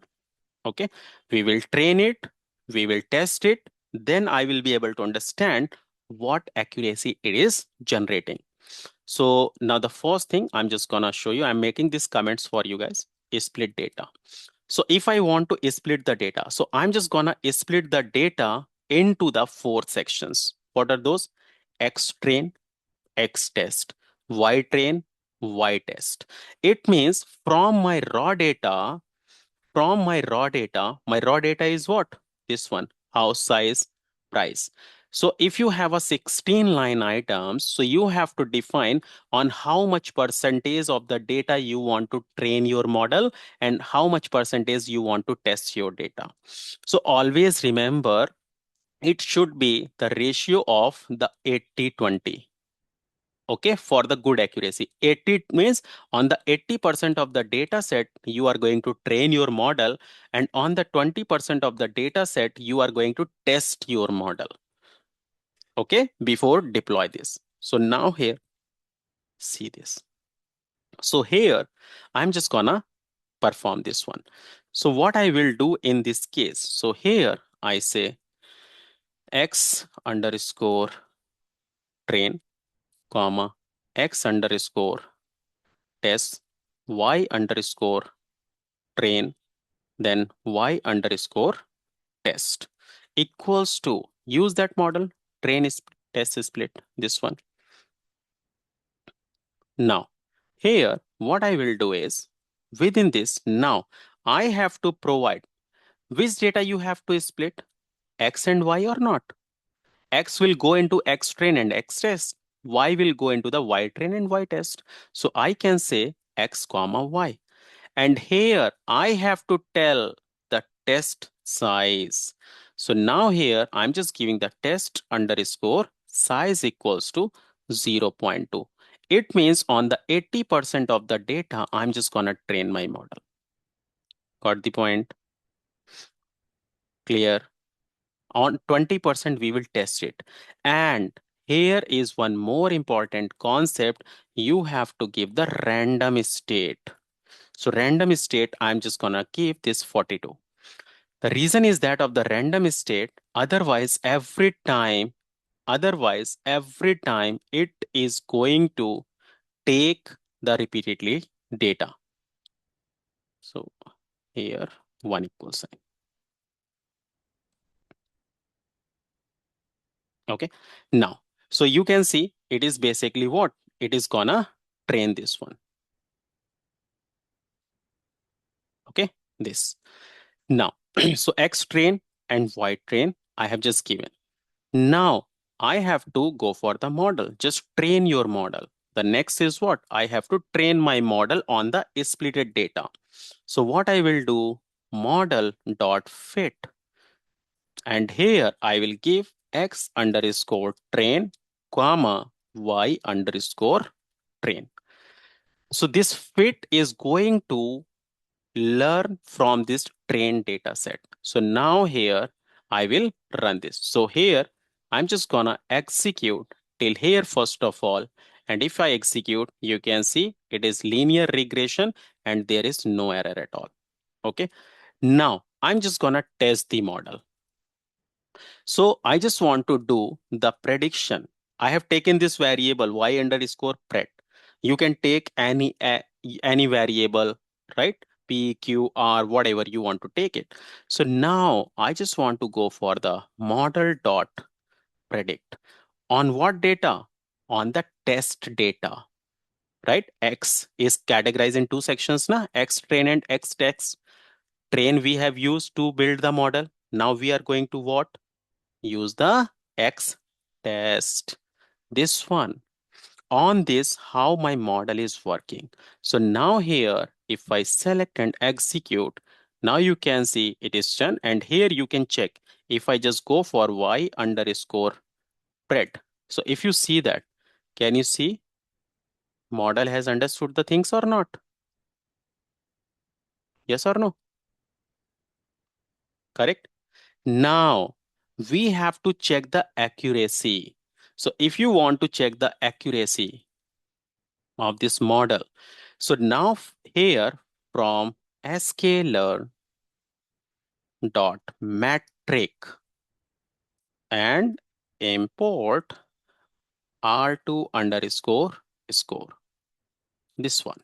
Okay, we will train it, we will test it, then I will be able to understand what accuracy it is generating. So now the first thing I'm just gonna show you, I'm making these comments for you guys, is split data. So if I want to split the data, so I'm just gonna split the data into the 4 sections. What are those? X train, X test, Y train, Y test. It means from my raw data, my raw data is what? This one, house size, price. So if you have a 16 line items, so you have to define on how much percentage of the data you want to train your model and how much percentage you want to test your data. So always remember, it should be the ratio of the 80-20. Okay, for the good accuracy. 80 means on the 80% of the data set, you are going to train your model, and on the 20% of the data set, you are going to test your model. Okay, before deploy this. So now here, see this. So here, I'm just gonna perform this one. So what I will do in this case, so here I say x underscore train, comma, x underscore test, y underscore train, then y underscore test equals to, use that model, train is test split, this one. Now, here, what I will do is, within this, now, I have to provide which data you have to split, x and y or not. X will go into x train and x test. Y will go into the y train and y test. So I can say x comma y. And here I have to tell the test size. So now here I'm just giving the test underscore size equals to 0.2. It means on the 80% of the data, I'm just gonna train my model. Got the point? Clear? On 20%, we will test it. And here is one more important concept. You have to give the random state. So random state, I'm just gonna keep this 42. The reason is that of the random state, otherwise every time it is going to take the repeatedly data. So here 1 equals sign. Okay. Now, so you can see it is basically what? It is gonna train this one. Okay, this. Now, so X train and Y train, I have just given. Now, I have to go for the model. Just train your model. The next is what? I have to train my model on the splitted data. So what I will do, model dot fit. And here I will give X underscore train, comma, Y underscore train. So this fit is going to learn from this train data set. So now here I will run this. So here I'm just gonna execute till here first of all. And if I execute, you can see it is linear regression and there is no error at all. Okay. Now I'm just gonna test the model. So I just want to do the prediction. I have taken this variable y underscore pred. You can take any variable, right? P, Q, R, whatever you want to take it. So now I just want to go for the model dot predict. On what data? On the test data, right? X is categorized in two sections, na? X train and X test. Train we have used to build the model. Now we are going to what? Use the X test. This one. On this, how my model is working. So now here, if I select and execute, now you can see it is done. And here you can check if I just go for Y underscore pred. So if you see that, can you see model has understood the things or not? Yes or no? Correct? Now we have to check the accuracy. So if you want to check the accuracy of this model, so now here from sklearn dot metric and import r2 underscore score, this one.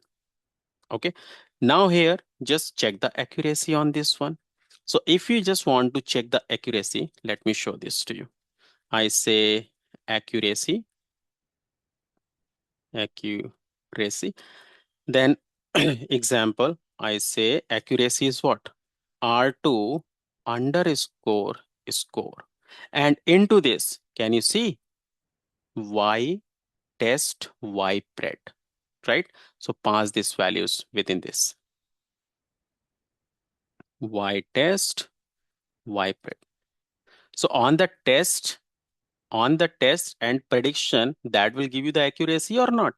Okay. Now here, just check the accuracy on this one. So if you just want to check the accuracy, let me show this to you. I say accuracy, then example, I say accuracy is what? R2 underscore score. And into this, can you see y test y pred, right? So pass these values within this. Y test y pred. So on the test and prediction, that will give you the accuracy or not.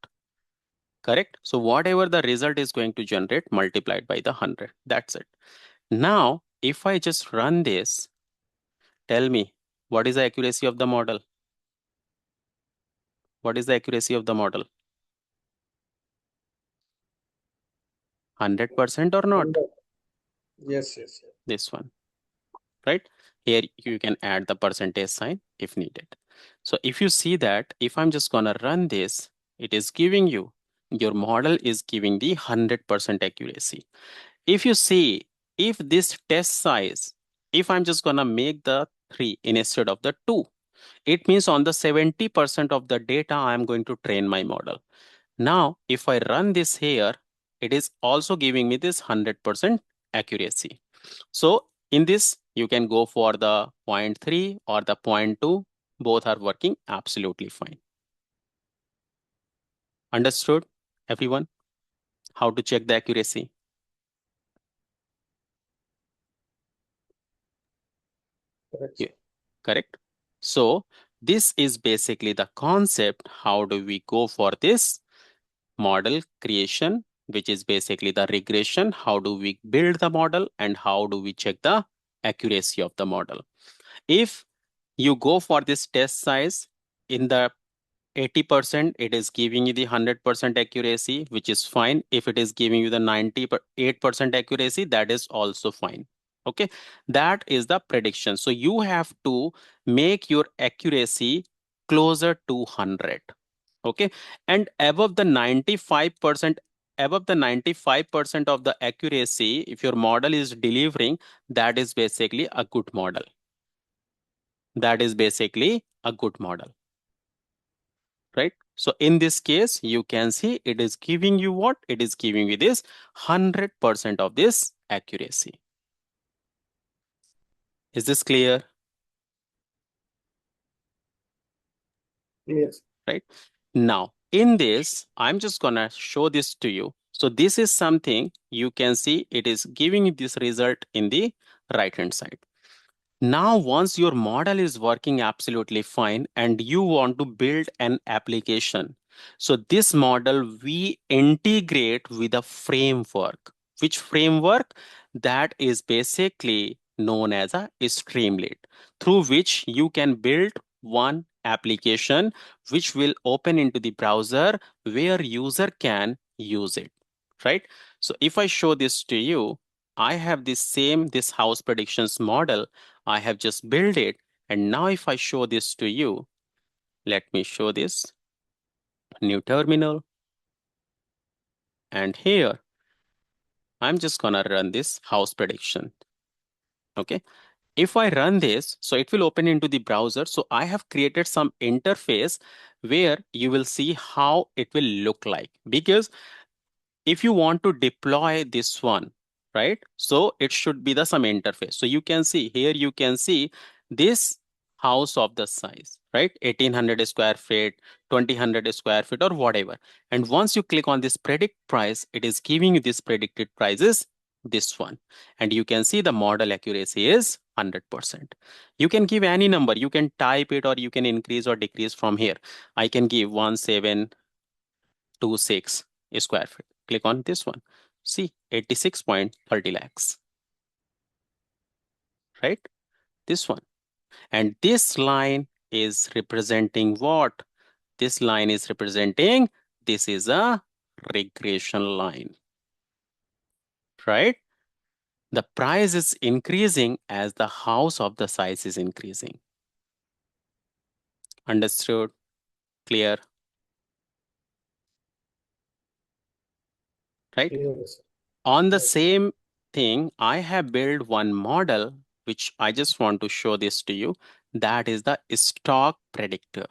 Correct? So whatever the result is going to generate multiplied by the 100. That's it. Now, if I just run this, tell me, what is the accuracy of the model? What is the accuracy of the model? 100% or not? Yes, yes, yes. This one, right? Here you can add the percentage sign if needed. So if you see that, if I'm just gonna run this, it is giving you, your model is giving the 100% accuracy. If you see, if this test size, if I'm just gonna make the 3 instead of the 2, it means on the 70% of the data I'm going to train my model. Now, if I run this here, it is also giving me this 100% accuracy. So in this, you can go for the 0.3 or the 0.2. Both are working absolutely fine. Understood, everyone? How to check the accuracy? Correct. Yeah, correct. So this is basically the concept. How do we go for this model creation, which is basically the regression? How do we build the model and how do we check the accuracy of the model? If you go for this test size in the 80%, it is giving you the 100% accuracy, which is fine. If it is giving you the 98% accuracy, that is also fine. Okay, that is the prediction. So you have to make your accuracy closer to 100. Okay, and above the 95%, above the 95% of the accuracy, if your model is delivering, that is basically a good model. That is basically a good model, right? So in this case, you can see it is giving you what? It is giving you this 100% of this accuracy. Is this clear? Yes. Right? Now, in this, I'm just gonna show this to you. So this is something you can see it is giving you this result in the right-hand side. Now, once your model is working absolutely fine and you want to build an application, so this model we integrate with a framework. Which framework? That is basically known as a Streamlit, through which you can build one application which will open into the browser where user can use it, right? So if I show this to you, I have this house predictions model. I have just built it. And now if I show this to you, let me show this new terminal. And here, I'm just gonna run this house prediction. Okay. If I run this, so it will open into the browser. So I have created some interface where you will see how it will look like. Because if you want to deploy this one, right? So it should be the some interface. So you can see here, you can see this house of the size, right? 1800 square feet, 2000 square feet or whatever. And once you click on this predict price, it is giving you this predicted prices, this one. And you can see the model accuracy is 100%. You can give any number, you can type it or you can increase or decrease from here. I can give 1726 square feet. Click on this one. See, 86.30 lakhs, right? This one. And this line is representing what? This line is representing, this is a regression line, right? The price is increasing as the house of the size is increasing. Understood? Clear? Right? Yes. On the Yes. same thing, I have built one model, which I just want to show this to you. That is the stock predictor.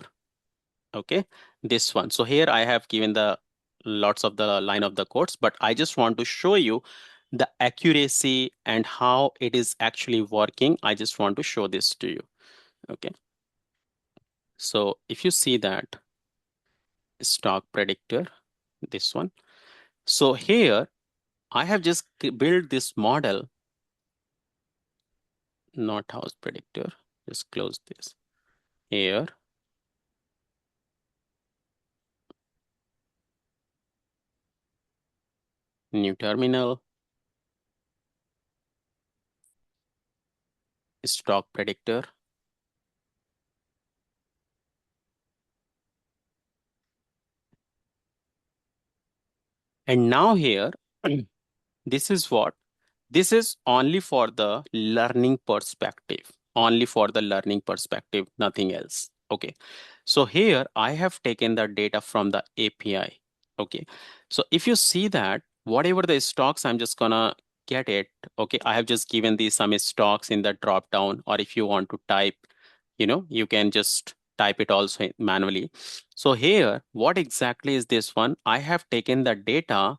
Okay, this one. So here I have given the lots of the line of the codes, but I just want to show you the accuracy and how it is actually working, I just want to show this to you. Okay. So if you see that stock predictor, this one. So here I have just built this model, not house predictor. Just close this here. New terminal, stock predictor. And now here, this is what? This is only for the learning perspective, only for the learning perspective, nothing else. Okay. So here I have taken the data from the API. Okay. So if you see that, whatever the stocks, I'm just gonna get it. Okay. I have just given these some stocks in the drop down, or if you want to type, you can just type it also manually. So here, what exactly is this one? I have taken the data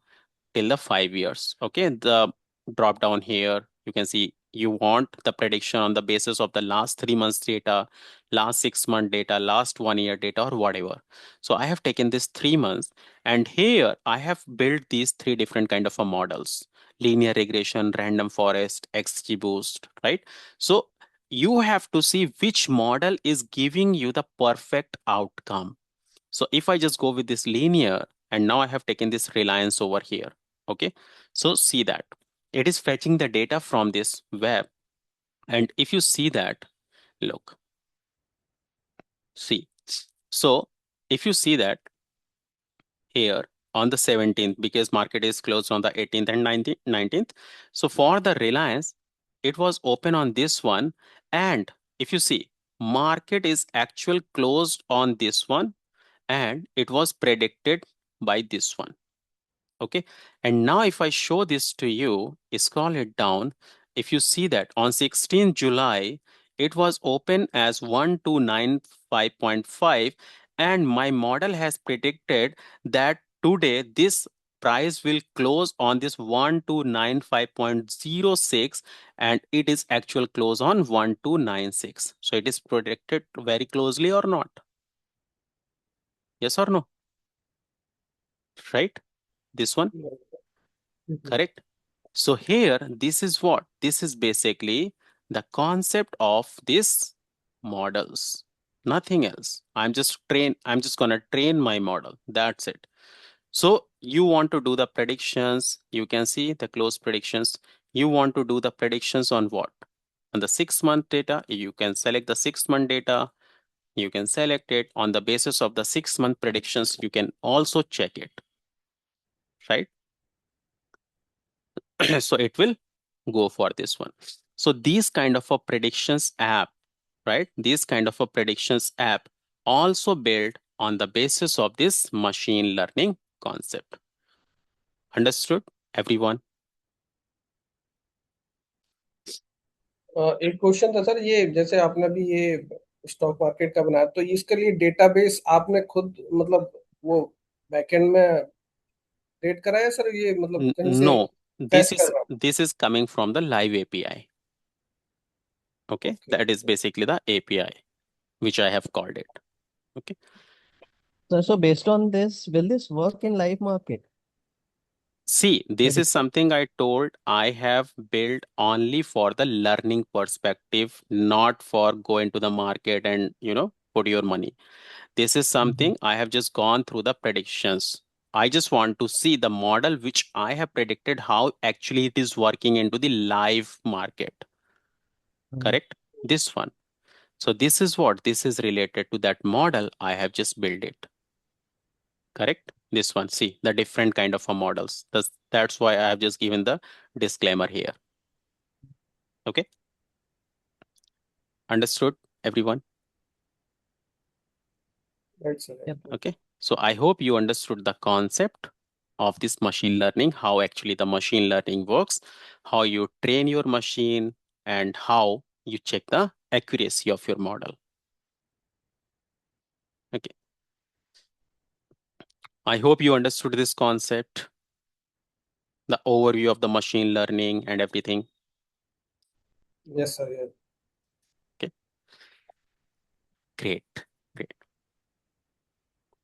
till the 5 years. Okay, the drop down here, you can see you want the prediction on the basis of the last 3 months data, last 6 month data, last 1 year data, or whatever. So I have taken this 3 months, and here I have built these three different kind of a models: linear regression, random forest, XGBoost, right? So you have to see which model is giving you the perfect outcome. So if I just go with this linear, and now I have taken this reliance over here. Okay. So see that it is fetching the data from this web. And if you see that, look, see. So if you see that here on the 17th, because market is closed on the 18th and 19th. So for the Reliance, it was open on this one. And if you see, market is actual closed on this one, and it was predicted by this one. Okay. And now if I show this to you, scroll it down. If you see that on 16th July, it was open as 1295.5, and my model has predicted that today this price will close on this 1295.06, and it is actual close on 1296. So it is predicted very closely or not? Yes or no? Right? This one, correct? So here, this is what? This is basically the concept of this models, nothing else. I'm just gonna train my model. That's it. So you want to do the predictions, you can see the close predictions. You want to do the predictions on what? On the 6 month data, you can select the 6 month data. You can select it on the basis of the 6 month predictions. You can also check it, right? So it will go for this one. So these kind of a predictions app, right? These kind of a predictions app also built on the basis of this machine learning concept. Understood, everyone? एक question था sir, ये जैसे आपने भी ये stock market का बनाया, तो इसके लिए डेटाबेस आपने खुद मतलब वो बैकएंड में क्रिएट करा है सर, ये मतलब कहीं से No, फैच कर रहा this is coming from the live API. Okay, हूँ? that is basically the API which I have called it. Okay. So based on this, will this work in live market? See, this is something I told I have built only for the learning perspective, not for go into the market and, put your money. This is something I have just gone through the predictions. I just want to see the model which I have predicted how actually it is working into the live market. Correct? This one. So this is what this is related to that model. I have just built it. Correct? This one, see the different kind of a models. That's why I have just given the disclaimer here. Okay. Understood, everyone? Right, sir. Yep. Okay. So I hope you understood the concept of this machine learning, how actually the machine learning works, how you train your machine, and how you check the accuracy of your model. Okay. I hope you understood this concept. the overview of the machine learning and everything? Yes, sir. Yeah. Okay, great, great.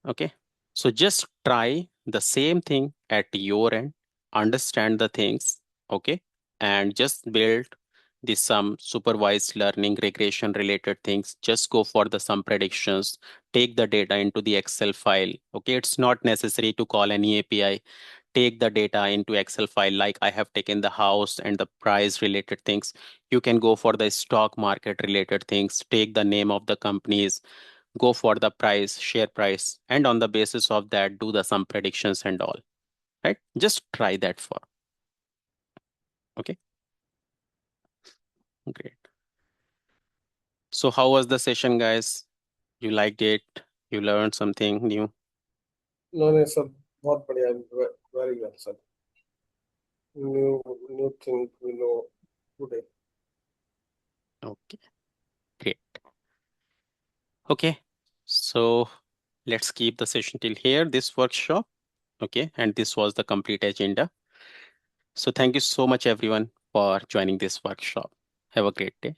Okay, so just try the same thing at your end, understand the things, okay, and just build the some supervised learning regression related things. Just go for the some predictions, take the data into the Excel file. Okay, it's not necessary to call any API. Take the data into Excel file, like I have taken the house and the price related things. You can go for the stock market related things, take the name of the companies, go for the price, share price, and on the basis of that, do the some predictions and all, right? Just try that for, okay, great. So how was the session, guys? You liked it? You learned something new? No, no, sir. बहुत बढ़िया. Very well, sir. New thing we know today. Okay, great. Okay, so let's keep the session till here, this workshop. Okay, and this was the complete agenda. So thank you so much, everyone, for joining this workshop. Have a great day.